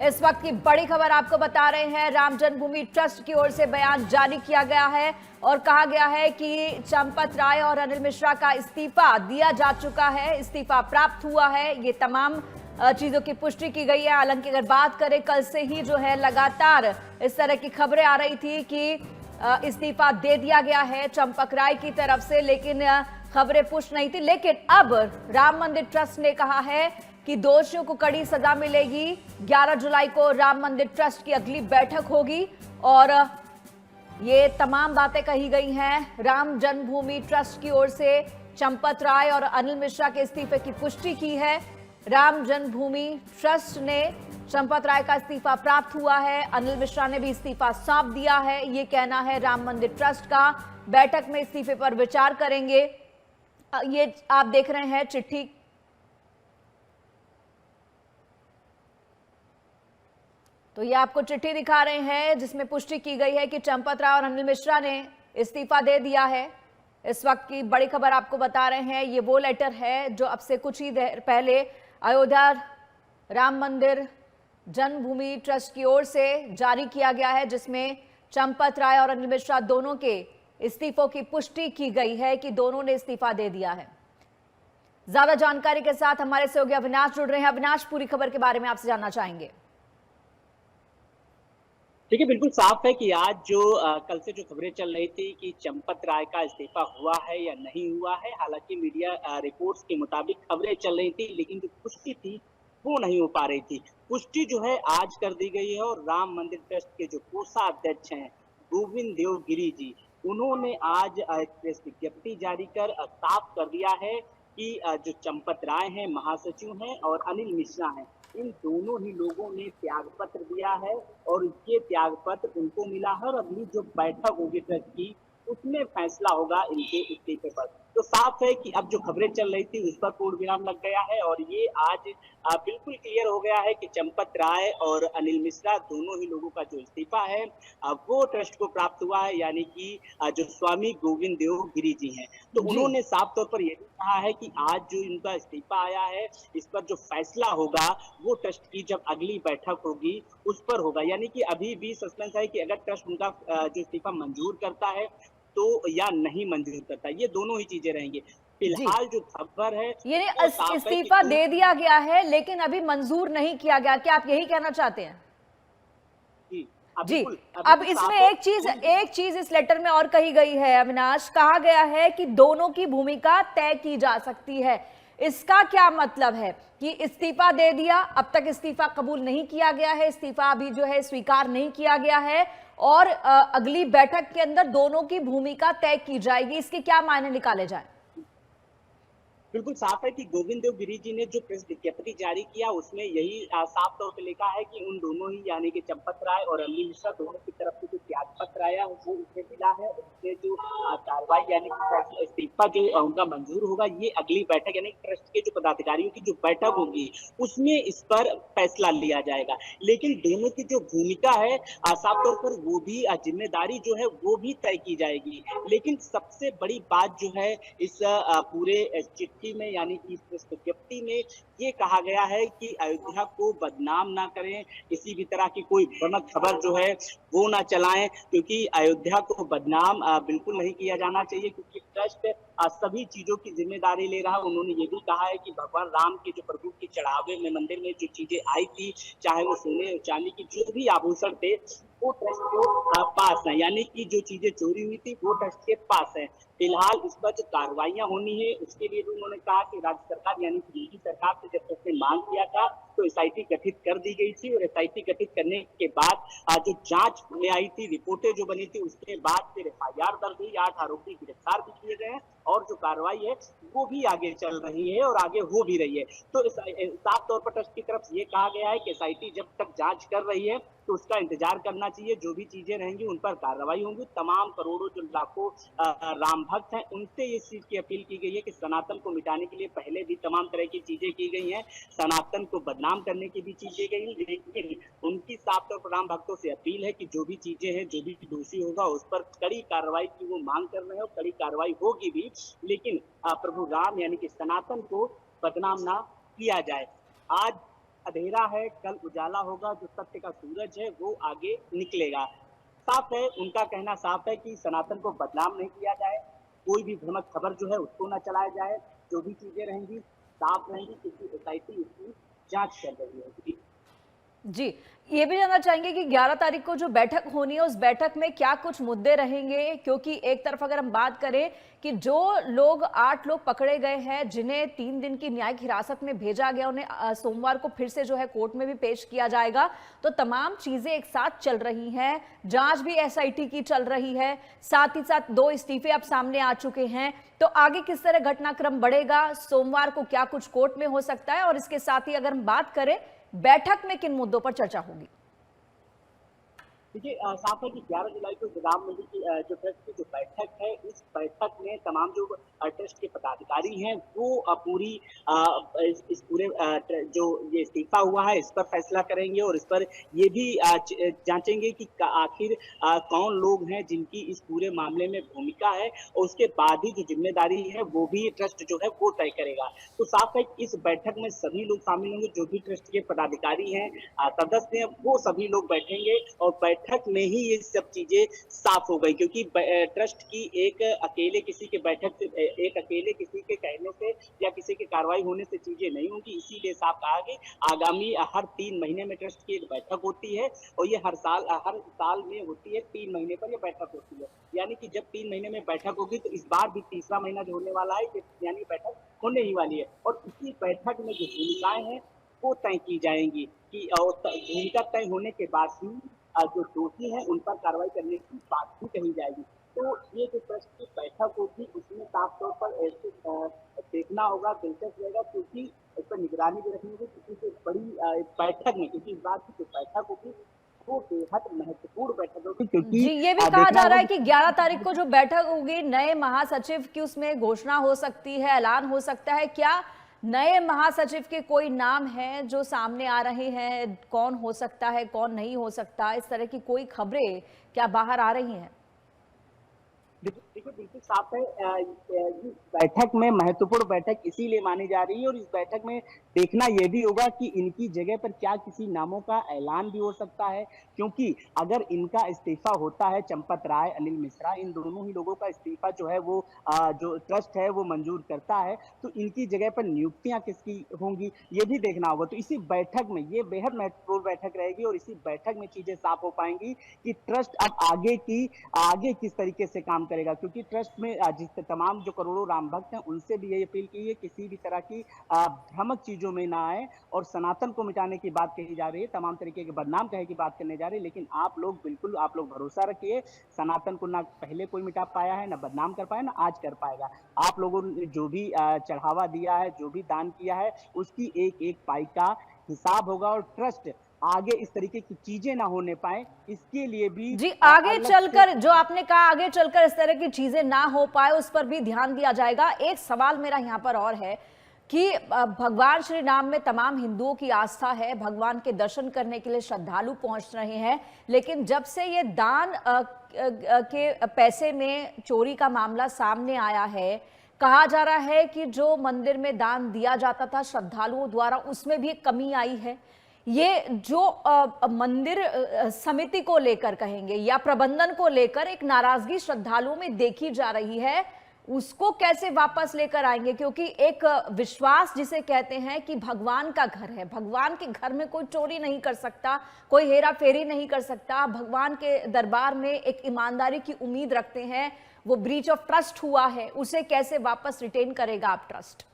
इस वक्त की बड़ी खबर आपको बता रहे हैं। राम जन्मभूमि ट्रस्ट की ओर से बयान जारी किया गया है और कहा गया है कि चंपत राय और अनिल मिश्रा का इस्तीफा दिया जा चुका है, इस्तीफा प्राप्त हुआ है। ये तमाम चीजों की पुष्टि की गई है। हालांकि अगर बात करें, कल से ही जो है लगातार इस तरह की खबरें आ रही थी कि इस्तीफा दे दिया गया है चंपक राय की तरफ से, लेकिन खबरें पुष्ट नहीं थी। लेकिन अब राम मंदिर ट्रस्ट ने कहा है कि दोषियों को कड़ी सजा मिलेगी। 11 जुलाई को राम मंदिर ट्रस्ट की अगली बैठक होगी और ये तमाम बातें कही गई हैं। राम जन्मभूमि ट्रस्ट की ओर से चंपत राय और अनिल मिश्रा के इस्तीफे की पुष्टि की है। राम जन्मभूमि ट्रस्ट ने चंपत राय का इस्तीफा प्राप्त हुआ है, अनिल मिश्रा ने भी इस्तीफा सौंप दिया है, ये कहना है राम मंदिर ट्रस्ट का। बैठक में इस्तीफे पर विचार करेंगे। ये आप देख रहे हैं चिट्ठी, तो ये आपको चिट्ठी दिखा रहे हैं जिसमें पुष्टि की गई है कि चंपत राय और अनिल मिश्रा ने इस्तीफा दे दिया है। इस वक्त की बड़ी खबर आपको बता रहे हैं। ये वो लेटर है जो अब से कुछ ही देर पहले अयोध्या राम मंदिर जन्मभूमि ट्रस्ट की ओर से जारी किया गया है, जिसमें चंपत राय और अनिल मिश्रा दोनों के इस्तीफों की पुष्टि की गई है कि दोनों ने इस्तीफा दे दिया है। ज्यादा जानकारी के साथ हमारे सहयोगी अविनाश जुड़ रहे हैं। अविनाश, पूरी खबर के बारे में आपसे जानना चाहेंगे। देखिए, बिल्कुल साफ है कि आज जो कल से जो खबरें चल रही थी कि चंपत राय का इस्तीफा हुआ है या नहीं हुआ है, हालांकि मीडिया रिपोर्ट्स के मुताबिक खबरें चल रही थी, लेकिन जो पुष्टि थी वो नहीं हो पा रही थी। पुष्टि जो है आज कर दी गई है और राम मंदिर ट्रस्ट के जो कोषाध्यक्ष हैं गोविंद देव गिरी जी, उन्होंने आज एक प्रेस विज्ञप्ति जारी कर साफ कर दिया है कि जो चंपत राय हैं महासचिव हैं और अनिल मिश्रा हैं, इन दोनों ही लोगों ने त्याग पत्र दिया है और ये त्याग पत्र उनको मिला है और अगली जो बैठक होगी ट्रस्ट की उसमें फैसला होगा इनके इस्तीफे पर। तो साफ है कि अब जो खबरें चल रही थी उस पर पूर्ण विराम लग गया है और ये आज बिल्कुल क्लियर हो गया है कि चंपत राय और अनिल मिश्रा दोनों ही लोगों का जो इस्तीफा है वो ट्रस्ट को प्राप्त हुआ है, यानी कि जो स्वामी गोविंद देव गिरी जी हैं। तो उन्होंने साफ तौर पर यह भी कहा है कि आज जो इनका इस्तीफा आया है इस पर जो फैसला होगा वो ट्रस्ट की जब अगली बैठक होगी उस पर होगा। यानी कि अभी भी सस्पेंस है कि अगर ट्रस्ट उनका जो इस्तीफा मंजूर करता है तो या नहीं मंजूर करता, ये दोनों ही चीजें रहेंगी। फिलहाल जो खबर है ये वो साफ है कि इस्तीफा दे दिया गया है लेकिन अभी मंजूर नहीं किया गया, क्या आप यही कहना चाहते हैं? जी, अब इसमें एक चीज इस लेटर में और कही गई है अविनाश। कहा गया है कि दोनों की भूमिका तय की जा सकती है। इसका क्या मतलब है कि इस्तीफा दे दिया, अब तक इस्तीफा कबूल नहीं किया गया है, इस्तीफा अभी जो है स्वीकार नहीं किया गया है और अगली बैठक के अंदर दोनों की भूमिका तय की जाएगी। इसके क्या मायने निकाले जाए? बिल्कुल साफ है कि गोविंद देव गिरी जी ने जो प्रेस विज्ञप्ति जारी किया उसमें यही साफ तौर पर लिखा है कि उन दोनों ही यानी कि चंपत राय और अनिल मिश्रा दोनों की तरफ से जो त्याग पत्र आया वो उसे मिला है। उससे जो कार्रवाई यानी कि इस्तीफा जो उनका मंजूर होगा, ये अगली बैठक यानी ट्रस्ट के जो पदाधिकारियों की जो बैठक होगी उसमें इस पर फैसला लिया जाएगा। लेकिन दोनों की जो भूमिका है साफ तौर पर वो भी जिम्मेदारी जो है वो भी तय की जाएगी। लेकिन सबसे बड़ी बात जो है इस पूरे चिट्ठी में यानी कि इस विज्ञप्ति में ये कहा गया है कि अयोध्या को बदनाम ना करें, किसी भी तरह की कोई भ्रामक खबर जो है वो ना चलाएं, क्योंकि अयोध्या को बदनाम बिल्कुल नहीं किया जाना चाहिए, क्योंकि ट्रस्ट सभी चीजों की जिम्मेदारी ले रहा है। उन्होंने ये भी कहा है कि भगवान राम के जो प्रभु के चढ़ावे में मंदिर में जो चीजें आई थी, चाहे वो सोने और चांदी की जो भी आभूषण थे, वो ट्रस्ट के पास है, यानी कि जो चीजें चोरी हुई थी वो ट्रस्ट के पास है। फिलहाल इस पर जो कार्रवाइयां होनी है उसके लिए भी उन्होंने कहा कि राज्य सरकार यानी कि दिल्ली सरकार से जब उसने मांग किया था तो एसआईटी गठित कर दी गई थी और एसआईटी गठित करने के बाद जो जांच में आई थी, रिपोर्टें जो बनी थी, उसके बाद फिर एफआईआर दर्ज हुई, 8 आरोपी गिरफ्तार भी किए गए हैं और जो कार्रवाई है वो भी आगे चल रही है और आगे हो भी रही है। तो साफ तौर पर ट्रस्ट की तरफ से ये कहा गया है कि एसआईटी जब तक जांच कर रही है तो उसका इंतजार करना चाहिए। जो भी चीजें रहेंगी उन पर कार्रवाई होंगी। तमाम करोड़ों जो लाखों राम भक्त हैं उनसे इस चीज की अपील की गई है कि सनातन को मिटाने के लिए पहले भी तमाम तरह की चीजें की गई हैं, सनातन को बदनाम करने की भी चीजें गई, लेकिन उनकी साफ तौर पर राम भक्तों से अपील है कि जो भी चीजें हैं, जो भी दोषी होगा उस पर कड़ी कार्रवाई की वो मांग कर रहे हैं और कड़ी कार्रवाई होगी भी, लेकिन प्रभु राम यानी कि सनातन को बदनाम ना किया जाए। आज अंधेरा है, कल उजाला होगा, जो सत्य का सूरज है वो आगे निकलेगा। साफ है, उनका कहना साफ है कि सनातन को बदनाम नहीं किया जाए, कोई भी भ्रामक खबर जो है उसको ना चलाया जाए, जो भी चीजें रहेंगी साफ रहेंगी, क्योंकि एसआईटी इसकी जांच कर रही है। जी। जी, ये भी जानना चाहेंगे कि 11 तारीख को जो बैठक होनी है, उस बैठक में क्या कुछ मुद्दे रहेंगे? क्योंकि एक तरफ अगर हम बात करें कि जो लोग 8 लोग पकड़े गए हैं, जिन्हें 3 दिन की न्यायिक हिरासत में भेजा गया, उन्हें सोमवार को फिर से जो है कोर्ट में भी पेश किया जाएगा। तो तमाम चीजें एक साथ चल रही हैं, जांच भी एसआईटी की चल रही है, साथ ही साथ 2 इस्तीफे अब सामने आ चुके हैं। तो आगे किस तरह घटनाक्रम बढ़ेगा? सोमवार को क्या कुछ कोर्ट में हो सकता है? और इसके साथ ही अगर हम बात करें बैठक में किन मुद्दों पर चर्चा होगी? देखिए, साफ है कि 11 जुलाई को राम मंदिर की जो ट्रस्ट की जो बैठक है, इस बैठक में तमाम जो ट्रस्ट के पदाधिकारी हैं वो पूरी इस पूरे जो ये इस्तीफा हुआ है इस पर फैसला करेंगे, और इस पर ये भी जांचेंगे कि आखिर कौन लोग हैं जिनकी इस पूरे मामले में भूमिका है, और उसके बाद ही जो जिम्मेदारी है वो भी ट्रस्ट जो है वो तय करेगा। तो साफ है कि इस बैठक में सभी लोग शामिल होंगे, जो भी ट्रस्ट के पदाधिकारी हैं, सदस्य हैं, वो सभी लोग बैठेंगे, और बैठक में ही ये सब चीजें साफ हो गई, क्योंकि ट्रस्ट की एक अकेले किसी के बैठक से एक अकेले किसी के कहने से या किसी की कार्रवाई होने से चीजें नहीं होंगी। इसीलिए साफ कहा कि आगामी हर 3 महीने में ट्रस्ट की एक बैठक होती है, और ये हर साल में होती है, 3 महीने पर ये बैठक होती है। यानी कि जब 3 महीने में बैठक होगी तो इस बार भी तीसरा महीना जो होने वाला है, यानी बैठक होने ही वाली है, और इसी बैठक में जो भूमिकाएं हैं वो तय की जाएंगी कि भूमिका तय होने के बाद ही जो दोषी हैं उन पर कार्रवाई करने की बात भी कही जाएगी। तो ये जो ट्रस्ट की बैठक होगी उसमें साफ तौर पर ऐसे देखना होगा, दिलचस्प रहेगा, क्योंकि इस पर निगरानी भी रखनी होगी, क्योंकि जो बड़ी बैठक में, क्योंकि इस बार की जो बैठक होगी वो बेहद महत्वपूर्ण बैठक होगी, क्योंकि जी, ये भी कहा देखना जा रहा होगा है कि 11 तारीख को जो बैठक होगी, नए महासचिव की उसमें घोषणा हो सकती है, ऐलान हो सकता है। क्या नए महासचिव के कोई नाम हैं जो सामने आ रहे हैं? कौन हो सकता है, कौन नहीं हो सकता? इस तरह की कोई खबरें क्या बाहर आ रही हैं? देखो, बिल्कुल साफ है, इस बैठक में महत्वपूर्ण बैठक इसीलिए मानी जा रही है, और इस बैठक में देखना यह भी होगा कि इनकी जगह पर क्या किसी नामों का ऐलान भी हो सकता है, क्योंकि अगर इनका इस्तीफा होता है, चंपत राय, अनिल मिश्रा, इन दोनों ही लोगों का इस्तीफा जो है वो जो ट्रस्ट है वो मंजूर करता है, तो इनकी जगह पर नियुक्तियां किसकी होंगी ये भी देखना होगा। तो इसी बैठक में ये बेहद महत्वपूर्ण बैठक रहेगी, और इसी बैठक में चीजें साफ हो पाएंगी कि ट्रस्ट अब आगे किस तरीके से काम करेगा, क्योंकि ट्रस्ट में जिस तमाम जो करोड़ों राम भक्त हैं उनसे भी यही अपील की है, किसी भी तरह की भ्रामक चीजों में ना आए, और सनातन को मिटाने की बात कही जा रही है, तमाम तरीके के बदनाम कहे की बात करने जा रही है, लेकिन आप लोग भरोसा रखिए, सनातन को ना पहले कोई मिटा पाया है, ना बदनाम कर पाया, ना आज कर पाएगा। आप लोगों ने जो भी चढ़ावा दिया है, जो भी दान किया है, उसकी एक एक पाई का हिसाब होगा, और ट्रस्ट आगे इस तरीके की चीजें ना होने पाए, इसके लिए भी जी, आगे अलग से। चलकर जो आपने कहा, आगे चलकर इस तरह की चीजें ना हो पाए उस पर भी ध्यान दिया जाएगा। एक सवाल मेरा यहाँ पर और है कि भगवान श्री राम में तमाम हिंदुओं की आस्था है, भगवान के दर्शन करने के लिए श्रद्धालु पहुंच रहे हैं, लेकिन जब से ये दान के पैसे में चोरी का मामला सामने आया है, कहा जा रहा है कि जो मंदिर में दान दिया जाता था श्रद्धालुओं द्वारा, उसमें भी एक कमी आई है। ये जो मंदिर समिति को लेकर कहेंगे या प्रबंधन को लेकर एक नाराजगी श्रद्धालुओं में देखी जा रही है, उसको कैसे वापस लेकर आएंगे? क्योंकि एक विश्वास जिसे कहते हैं कि भगवान का घर है, भगवान के घर में कोई चोरी नहीं कर सकता, कोई हेरा फेरी नहीं कर सकता, भगवान के दरबार में एक ईमानदारी की उम्मीद रखते हैं, वो ब्रीच ऑफ ट्रस्ट हुआ है, उसे कैसे वापस रिटेन करेगा आप ट्रस्ट?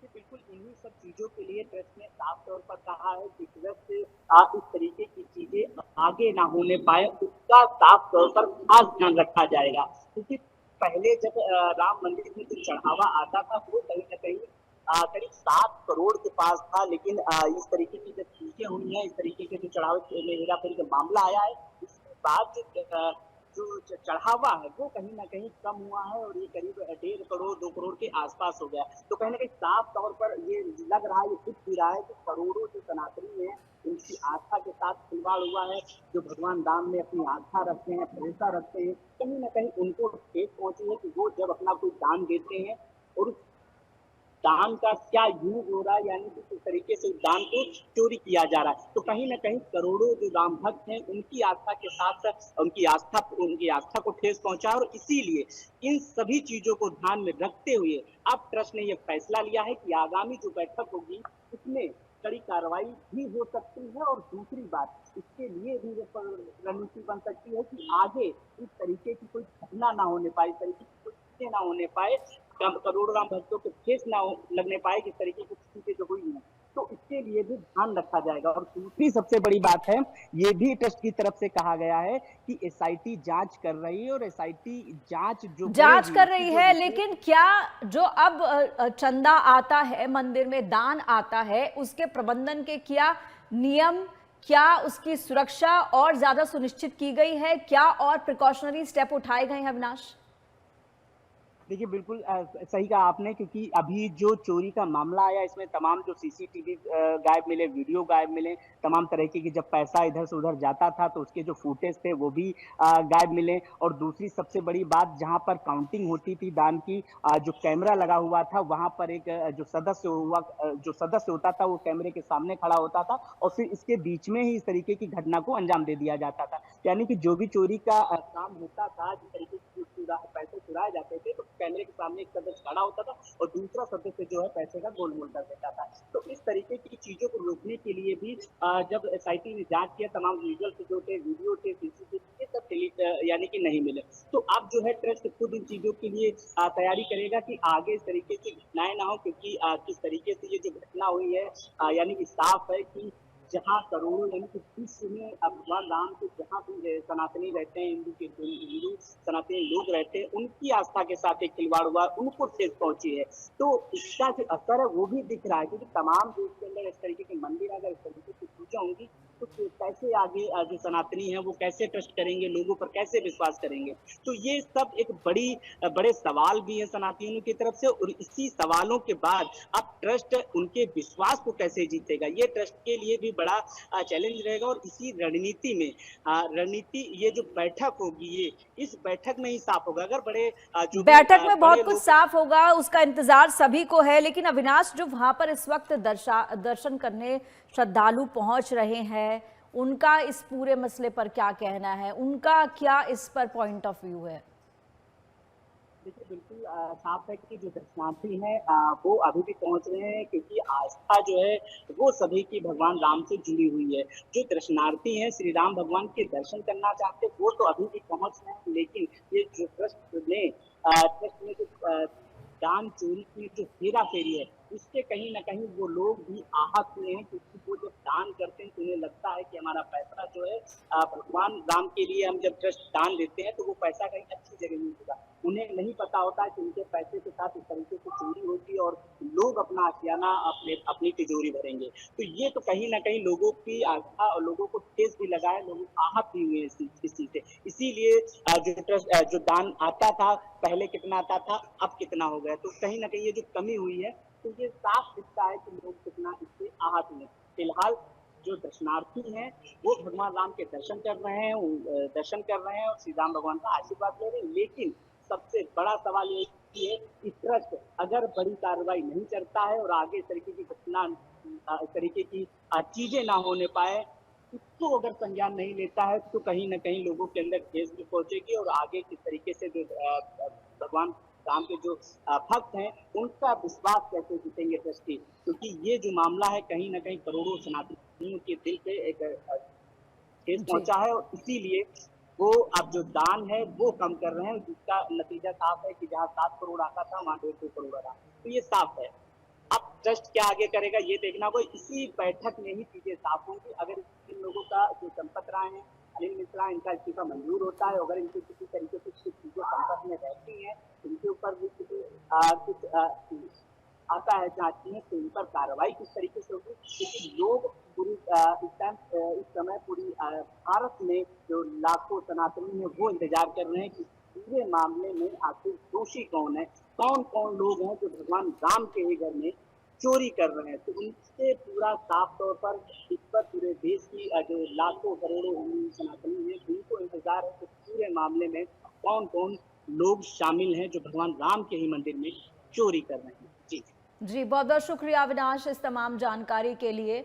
बिल्कुल इन्हीं सब चीजों के लिए ट्रस्ट ने साफ तौर पर कहा है कि ट्रस्ट इस तरीके की चीजें आगे ना होने पाए, उसका साफ तौर पर खास ध्यान रखा जाएगा, क्योंकि पहले जब राम मंदिर में जो चढ़ावा आता था वो कहीं ना कहीं करीब 7 करोड़ के पास था, लेकिन इस तरीके की जब चीजें हुई हैं, इस तरीके के जो चढ़ावे में हेरा फेरी का मामला आया है, उसके बाद जो चढ़ावा है वो कहीं ना कहीं कम हुआ है, और ये करीब 1.5 करोड़ 2 करोड़ के आसपास हो गया। तो कहीं ना कहीं साफ तौर पर ये लग रहा है, ये दिख भी रहा है कि करोड़ों जो सनातनी हैं उनकी आस्था के साथ खिलवाड़ हुआ है, जो भगवान राम में अपनी आस्था रखते हैं, भरोसा रखते हैं, कहीं ना कहीं उनको ठेस पहुंची है कि वो जब अपना कोई दान देते हैं और दान का क्या यूज हो रहा है, यानी कि किस तरीके से उस दान को चोरी किया जा रहा है। तो कहीं ना कहीं करोड़ों जो राम भक्त हैं उनकी आस्था के साथ उनकी आस्था को ठेस पहुंचा, और इसीलिए इन सभी चीजों को ध्यान में रखते हुए अब ट्रस्ट ने यह फैसला लिया है कि आगामी जो बैठक होगी उसमें कड़ी कार्रवाई भी हो सकती है। और दूसरी बात, इसके लिए भी रणनीति बन सकती है कि आगे इस तरीके की कोई घटना ना होने पाए, इस तरीके की कोई चीजें ना होने पाए, करोड़ों राम भक्तों के ठेस ना लगने पाए जिस तरीके की चीजें जो हुई हैं। तो इसके लिए भी ध्यान रखा जाएगा। और दूसरी सबसे बड़ी बात है, ये भी ट्रस्ट की तरफ से कहा गया है कि एसआईटी जांच कर रही है, और एसआईटी जांच जो जांच करेगी कर उसकी रही जो है, रिपोर्ट। लेकिन क्या जो अब चंदा आता है, मंदिर में दान आता है, उसके प्रबंधन के क्या नियम, क्या उसकी सुरक्षा और ज्यादा सुनिश्चित की गई है? क्या और प्रिकॉशनरी स्टेप उठाए गए हैं अविनाश? देखिए, बिल्कुल सही कहा आपने, क्योंकि अभी जो चोरी का मामला आया इसमें तमाम जो सीसीटीवी गायब मिले, वीडियो गायब मिले, तमाम तरीके की जब पैसा इधर से उधर जाता था तो उसके जो फुटेज थे वो भी गायब मिले। और दूसरी सबसे बड़ी बात, जहां पर काउंटिंग होती थी दान की, जो कैमरा लगा हुआ था वहां पर एक जो सदस्य होता था वो कैमरे के सामने खड़ा होता था, और फिर इसके बीच में ही इस तरीके की घटना को अंजाम दे दिया जाता था। यानी कि जो भी चोरी का काम होता था, जिस तरीके से पैसे चुराए जाते थे, तो कैमरे के सामने एक सदस्य खड़ा होता था और दूसरा सदस्य जो है पैसे का गोलमोल कर देता था। तो इस तरीके की चीजों को रोकने के लिए भी जब एसआईटी ने जांच किया, तमाम विजुअल्स जो थे, वीडियो थे, सीसीटीवी, ये सब यानी कि नहीं मिले। तो अब जो है ट्रस्ट खुद इन चीजों के लिए तैयारी करेगा कि आगे इस तरीके की घटनाएं ना हो, क्योंकि किस तरीके से ये जो घटना हुई है, यानी कि साफ है कि जहाँ करोड़ों, यानी कि विश्व में भगवान राम के जहाँ भी सनातनी रहते हैं, हिंदू सनातनी लोग रहते हैं, उनकी आस्था के साथ एक खिलवाड़ हुआ, उनको ठेस पहुंची है। तो इसका जो असर है वो भी दिख रहा है, क्योंकि तमाम देश के अंदर इस तरीके के मंदिर अगर इस तरीके की पूजा होंगी तो कैसे आगे जो सनातनी है वो कैसे ट्रस्ट करेंगे, लोगों पर कैसे विश्वास करेंगे। तो ये सब एक बड़े सवाल भी है सनातनियों की तरफ से, और इसी सवालों के बाद अब ट्रस्ट उनके विश्वास को कैसे जीतेगा, ये ट्रस्ट के लिए भी बड़ा चैलेंज रहेगा। और इसी रणनीति में रणनीति, ये जो बैठक होगी, ये इस बैठक में ही साफ होगा। अगर जो भी बैठक में बड़े बहुत कुछ लोग। साफ होगा, उसका इंतजार सभी को है। लेकिन अविनाश, जो वहां पर इस वक्त दर्शन करने श्रद्धालु पहुंच रहे हैं, उनका इस पूरे मसले पर क्या कहना है? उनका क्या इस पर पॉइंट ऑफ व्यू है? देखिए, बिल्कुल साफ है कि जो दर्शनार्थी हैं वो अभी भी पहुंच रहे हैं, क्योंकि आस्था जो है वो सभी की भगवान राम से जुड़ी हुई है। जो दर्शनार्थी हैं श्री राम भगवान के दर्शन करना चाहते हैं वो तो अभी भी पहुंच रहे हैं, लेकिन ये जो ट्रस्ट ने जो दान चोरी की जो हेरा फेरी है, उससे कहीं ना कहीं वो लोग भी आहत हुए हैं, क्योंकि वो जब दान करते हैं तो उन्हें लगता है कि हमारा पैसा जो है भगवान राम के लिए हम जब ट्रस्ट दान देते हैं तो वो पैसा कहीं अच्छी जगह नहीं होगा। उन्हें नहीं पता होता कि उनके पैसे के साथ इस तरीके से चोरी होगी और लोग अपना आशियाना अपनी तिजोरी भरेंगे। तो ये तो कहीं ना कहीं लोगों की आस्था और लोगों को ठेस भी लगा है, लोग आहत भी हुए हैं इस चीज से। इसीलिए जो दान आता था पहले कितना आता था, अब कितना हो गया, तो कहीं ना कहीं ये जो कमी हुई है, तो ये साफ दिखता है कि लोग कितना इससे आहत हुए। फिलहाल जो दर्शनार्थी हैं वो भगवान राम के दर्शन कर रहे हैं, और श्री राम भगवान का आशीर्वाद ले रहे हैं। लेकिन सबसे बड़ा सवाल ये है कि ट्रस्ट अगर बड़ी कार्रवाई नहीं करता है और आगे इस तरीके की घटना, इस तरीके की चीजें ना होने पाए, इसको अगर संज्ञान नहीं लेता है तो कहीं ना कहीं लोगों के अंदर ठेस भी पहुंचेगी, और आगे किस तरीके से जो भगवान राम के जो भक्त हैं उनका विश्वास कैसे जीतेंगे ट्रस्टी, क्योंकि ये जो मामला है कहीं ना कहीं करोड़ों सनातनियों के दिल पे एक ठेस जी। पहुंचा है, और इसीलिए वो अब जो दान है वो कम कर रहे हैं, जिसका नतीजा साफ है कि जहाँ 7 करोड़ आता था वहाँ 1.5 करोड़ आ रहा। तो ये साफ है। अब ट्रस्ट क्या आगे करेगा ये देखना होगा, इसी बैठक में ही चीजें साफ होंगी। अगर इन लोगों का जो चंपत राय है, अनिल मिश्रा, इनका इस्तीफा मंजूर होता है, अगर इनकी किसी तरीके से कुछ चीजें संपर्क में रहती हैं, इनके ऊपर भी कुछ आता है जांच में, तो इन पर कार्रवाई किस तरीके से होगी, क्योंकि लोग इस समय पूरी भारत में जो लाखों सनातनी है वो इंतजार कर रहे हैं कि पूरे मामले में आखिर दोषी कौन है, कौन कौन लोग हैं जो भगवान राम के ही घर में चोरी कर रहे हैं। तो उनसे पूरा साफ तौर पर इस पर पूरे देश की जो लाखों करोड़ों हिंदू सनातनी है उनको इंतजार है कि पूरे मामले में कौन कौन लोग शामिल हैं जो भगवान राम के ही मंदिर में चोरी कर रहे हैं। जी। जी, बहुत बहुत शुक्रिया अविनाश इस तमाम जानकारी के लिए।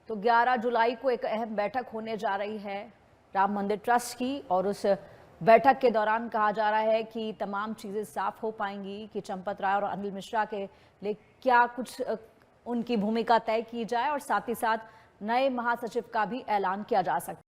तो 11 जुलाई को एक अहम बैठक होने जा रही है राम मंदिर ट्रस्ट की, और उस बैठक के दौरान कहा जा रहा है कि तमाम चीज़ें साफ हो पाएंगी कि चंपत राय और अनिल मिश्रा के लिए क्या कुछ उनकी भूमिका तय की जाए, और साथ ही साथ नए महासचिव का भी ऐलान किया जा सकता है।